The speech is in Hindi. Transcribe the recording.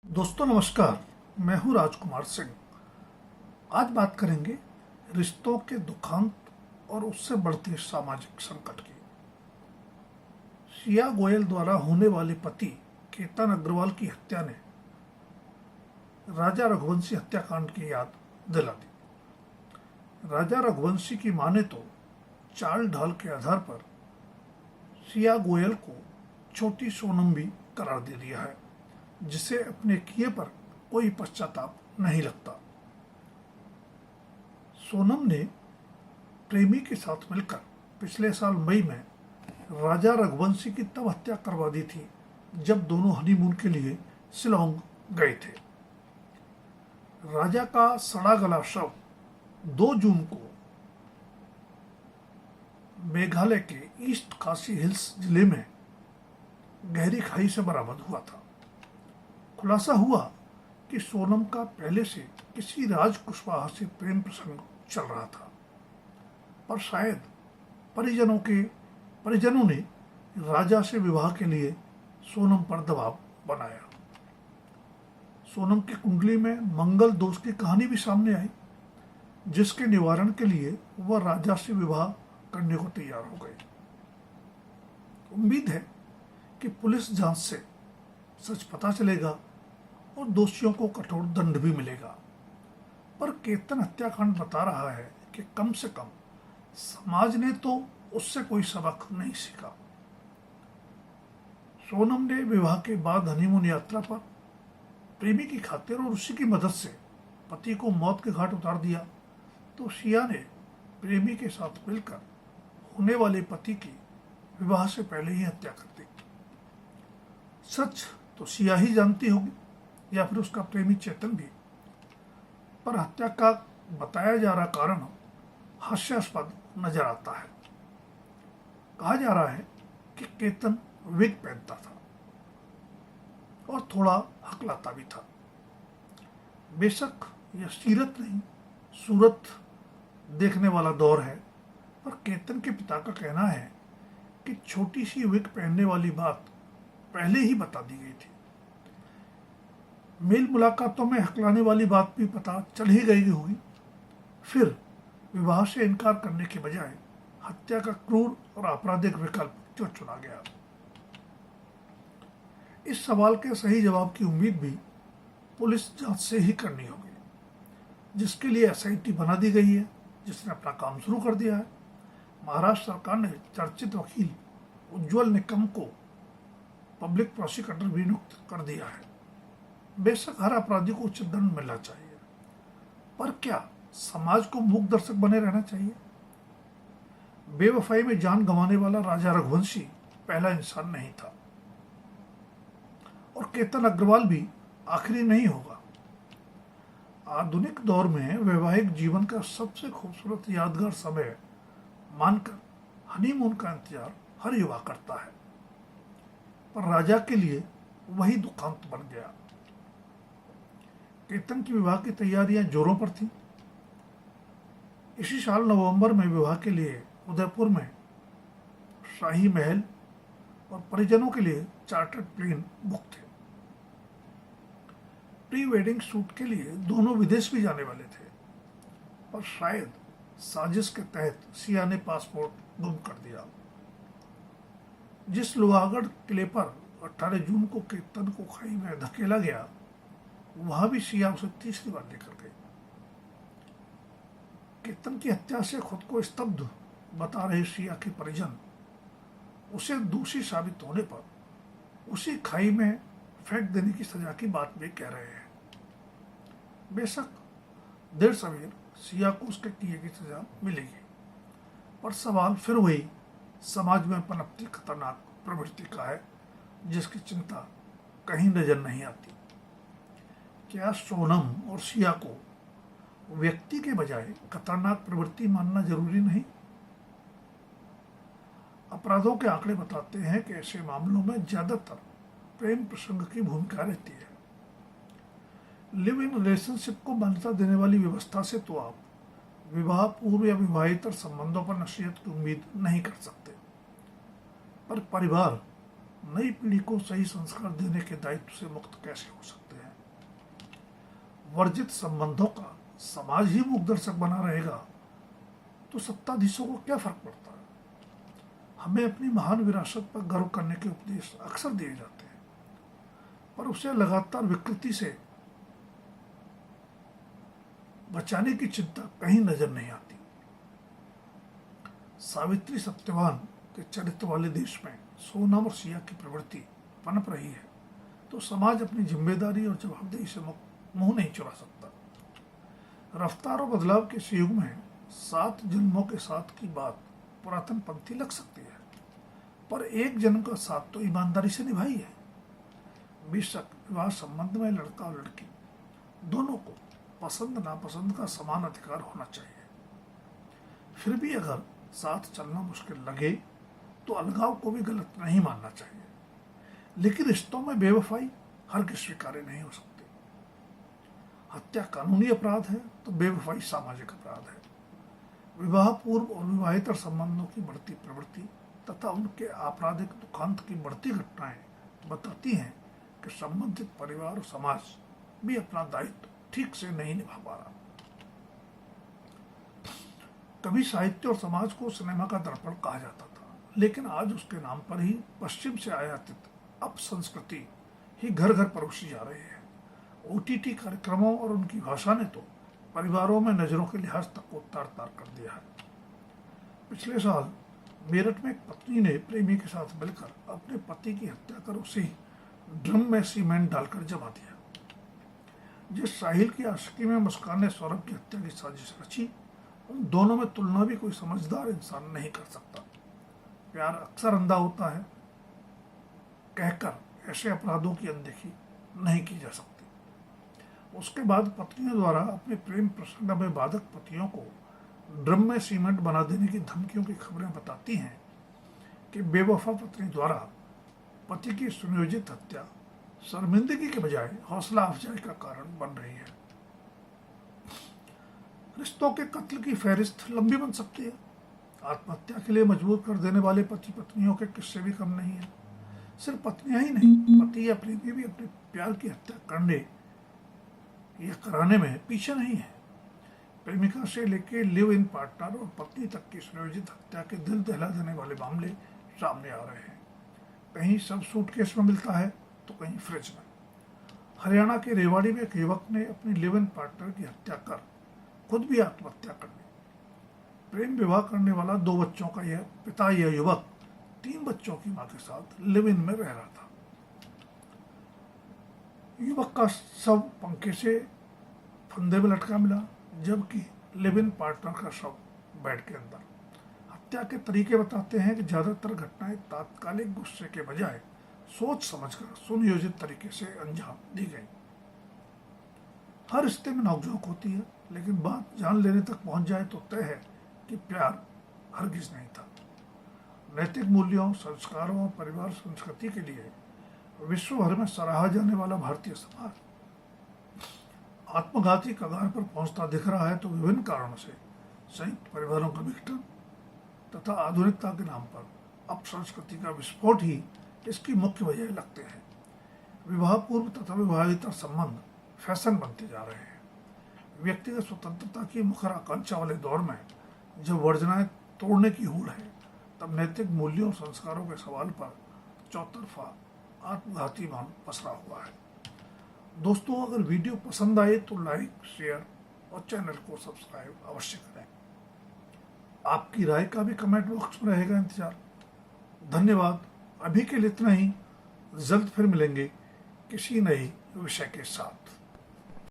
दोस्तों नमस्कार। मैं हूं राजकुमार सिंह। आज बात करेंगे रिश्तों के दुखांत और उससे बढ़ते सामाजिक संकट की। सिया गोयल द्वारा होने वाले पति केतन अग्रवाल की हत्या ने राजा रघुवंशी हत्याकांड की याद दिला दी। राजा रघुवंशी की माने तो चाल ढाल के आधार पर सिया गोयल को छोटी सोनम भी करार दे दिया है, जिसे अपने किए पर कोई पश्चाताप नहीं लगता। सोनम ने प्रेमी के साथ मिलकर पिछले साल मई में राजा रघुवंशी की तब हत्या करवा दी थी जब दोनों हनीमून के लिए शिलोंग गए थे। राजा का सड़ा गला शव 2 जून को मेघालय के ईस्ट खासी हिल्स जिले में गहरी खाई से बरामद हुआ था। खुलासा हुआ कि सोनम का पहले से किसी राज कुशवाहा से प्रेम प्रसंग चल रहा था, पर शायद परिजनों ने राजा से विवाह के लिए सोनम पर दबाव बनाया। सोनम की कुंडली में मंगल दोष की कहानी भी सामने आई, जिसके निवारण के लिए वह राजा से विवाह करने को तैयार हो गई। उम्मीद है कि पुलिस जांच से सच पता चलेगा और दोषियों को कठोर दंड भी मिलेगा। पर केतन हत्याकांड बता रहा है कि कम से कम समाज ने तो उससे कोई सबक नहीं सीखा। सोनम ने विवाह के बाद हनीमून यात्रा पर प्रेमी की खातिर और उसी की मदद से पति को मौत के घाट उतार दिया, तो सिया ने प्रेमी के साथ मिलकर होने वाले पति की विवाह से पहले ही हत्या कर दी। सच तो सिया ही जानती होगी या फिर उसका प्रेमी चेतन भी, पर हत्या का बताया जा रहा कारण हास्यास्पद नजर आता है। कहा जा रहा है कि केतन विग पहनता था और थोड़ा हकलाता भी था। बेशक यह सीरत नहीं सूरत देखने वाला दौर है, पर केतन के पिता का कहना है कि छोटी सी विग पहनने वाली बात पहले ही बता दी गई थी। मेल मुलाकातों में हकलाने वाली बात भी पता चल ही गई होगी, फिर विवाह से इनकार करने के बजाय हत्या का क्रूर और आपराधिक विकल्प क्यों चुना गया? इस सवाल के सही जवाब की उम्मीद भी पुलिस जांच से ही करनी होगी, जिसके लिए एसआईटी बना दी गई है, जिसने अपना काम शुरू कर दिया है। महाराष्ट्र सरकार ने चर्चित वकील उज्ज्वल निकम को पब्लिक प्रोसिक्यूटर भी नियुक्त कर दिया है। बेशक हर अपराधी को उचित दंड मिलना चाहिए, पर क्या समाज को मूक दर्शक बने रहना चाहिए? बेवफाई में जान गंवाने वाला राजा रघुवंशी पहला इंसान नहीं था, और केतन अग्रवाल भी आखिरी नहीं होगा। आधुनिक दौर में वैवाहिक जीवन का सबसे खूबसूरत यादगार समय मानकर हनीमून का इंतजार हर युवा करता है, पर राजा के लिए वही दुखांत बन गया। केतन की विवाह की तैयारियां जोरों पर थीं। इसी साल नवंबर में विवाह के लिए उदयपुर में शाही महल और परिजनों के लिए चार्टर्ड प्लेन बुक थे। प्री वेडिंग शूट के लिए दोनों विदेश भी जाने वाले थे, पर शायद साजिश के तहत सिया ने पासपोर्ट गुम कर दिया। जिस लोहागढ़ किले पर 18 जून को केतन को खाई में धकेला गया, वहां भी सिया उसे तीसरी बार लेकर गई। केतन की हत्या से खुद को स्तब्ध बता रहे सिया के परिजन उसे दोषी साबित होने पर उसी खाई में फेंक देने की सजा की बात भी कह रहे हैं। बेशक देर सवेर सिया को उसके किए की सजा मिलेगी, पर सवाल फिर वही समाज में पनपती खतरनाक प्रवृत्ति का है, जिसकी चिंता कहीं नजर नहीं आती। क्या सोनम और सिया को व्यक्ति के बजाय खतरनाक प्रवृत्ति मानना जरूरी नहीं? अपराधों के आंकड़े बताते हैं कि ऐसे मामलों में ज्यादातर प्रेम प्रसंग की भूमिका रहती है। लिव इन रिलेशनशिप को मान्यता देने वाली व्यवस्था से तो आप विवाह पूर्व या विवाहेतर संबंधों पर नसीहत की उम्मीद नहीं कर सकते, पर परिवार नई पीढ़ी को सही संस्कार देने के दायित्व से मुक्त कैसे हो सकते हैं? वर्जित संबंधों का समाज ही मूकदर्शक बना रहेगा तो सत्ताधीशों को क्या फर्क पड़ता है। हमें अपनी महान विरासत पर गर्व करने के उपदेश अक्सर दिए जाते हैं, पर उसे लगातार विकृति से बचाने की चिंता कहीं नजर नहीं आती। सावित्री सत्यवान के चरित्र वाले देश में सोनम और सिया की प्रवृत्ति पनप रही है तो समाज अपनी जिम्मेदारी और जवाबदेही से मुंह नहीं चुरा सकता। रफ्तार और बदलाव के इस युग में 7 जन्मों के साथ की बात पुरातन पंथी लग सकती है, पर एक जन्म का साथ तो ईमानदारी से निभाई है। बेशक विवाह संबंध में लड़का और लड़की दोनों को पसंद नापसंद का समान अधिकार होना चाहिए, फिर भी अगर साथ चलना मुश्किल लगे तो अलगाव को भी गलत नहीं मानना चाहिए। लेकिन रिश्तों में बेवफाई हरगिज़ स्वीकार्य नहीं हो सकती। हत्या कानूनी अपराध है तो बेवफाई सामाजिक अपराध है। विवाह पूर्व और विवाहेतर संबंधों की बढ़ती प्रवृत्ति तथा उनके आपराधिक दुखांत की बढ़ती घटनाएं बताती हैं कि संबंधित परिवार और समाज भी अपना दायित्व ठीक से नहीं निभा पा रहा। कभी साहित्य और समाज को सिनेमा का दर्पण कहा जाता था, लेकिन आज उसके नाम पर ही पश्चिम से आयातित अपसंस्कृति ही घर घर परोसी जा रही है। ओटीटी कार्यक्रमों और उनकी भाषा ने तो परिवारों में नजरों के लिहाज तक को तार तार कर दिया है। पिछले साल मेरठ में एक पत्नी ने प्रेमी के साथ मिलकर अपने पति की हत्या कर उसे ड्रम में सीमेंट डालकर जमा दिया। जिस साहिल की आशिकी में मुस्कान ने सौरभ की हत्या की साजिश रची, उन दोनों में तुलना भी कोई समझदार इंसान नहीं कर सकता। प्यार अक्सर अंधा होता है कहकर ऐसे अपराधों की अनदेखी नहीं की जा सकती। उसके बाद पत्नियों द्वारा अपने प्रेम प्रसंग में बाधक पतियों को ड्रम में सीमेंट बना देने की धमकियों की खबरें बताती हैं कि बेवफा पत्नी द्वारा पति की सुनियोजित हत्या शर्मिंदगी के बजाय हौसला अफजाई का कारण बन रही है। रिश्तों के कत्ल की फहरिस्त लंबी बन सकती है। आत्महत्या के लिए मजबूर कर देने वाले पति पत्नियों के किस्से भी कम नहीं है। सिर्फ पत्नियां ही नहीं, पति या प्रेमी भी अपने प्यार की हत्या करने या कराने में पीछे नहीं है। प्रेमिका से लेकर लिव इन पार्टनर और पत्नी तक की सुनियोजित हत्या के दिल दहला देने वाले मामले सामने आ रहे हैं। कहीं सब सूटकेस में मिलता है तो कहीं फ्रिज में। हरियाणा के रेवाड़ी में एक युवक ने अपनी लिव इन पार्टनर की हत्या कर खुद भी आत्महत्या कर ली। प्रेम विवाह करने वाला 2 बच्चों का यह पिता यह युवक 3 बच्चों की मां के साथ लिव इन में रह रहा था। युवक का शव पंखे से फंदे में लटका मिला, जबकि लिव इन पार्टनर का शव बेड के अंदर। हत्या के तरीके बताते हैं कि ज्यादातर घटनाएं तात्कालिक गुस्से के बजाय सोच समझकर सुनियोजित तरीके से अंजाम दी गई। हर रिश्ते में नोकझोंक होती है, लेकिन बात जान लेने तक पहुंच जाए तो तय है कि प्यार हरगिज नहीं था। नैतिक मूल्यों, संस्कारों और परिवार संस्कृति के लिए विश्व भर में सराहा जाने वाला भारतीय समाज आत्मघाती कगार पर पहुंचता दिख रहा है तो विभिन्न कारणों से संयुक्त परिवारों का विघटन तथा आधुनिकता के नाम पर अपसंस्कृति का विस्फोट ही इसकी मुख्य वजह लगते हैं। विवाह पूर्व तथा विवाहेतर संबंध फैशन बनते जा रहे हैं। व्यक्तिगत स्वतंत्रता की मुखर आकांक्षा वाले दौर में जब वर्जनाएं तोड़ने की होड़ है, तब नैतिक मूल्यों और संस्कारों के सवाल पर चौतरफा आत्मघाती मान पसरा हुआ है। दोस्तों, अगर वीडियो पसंद आए तो लाइक, शेयर और चैनल को सब्सक्राइब अवश्य करें। आपकी राय का भी कमेंट बॉक्स में रहेगा इंतजार। धन्यवाद। अभी के लिए इतना ही। जल्द फिर मिलेंगे किसी नए विषय के साथ।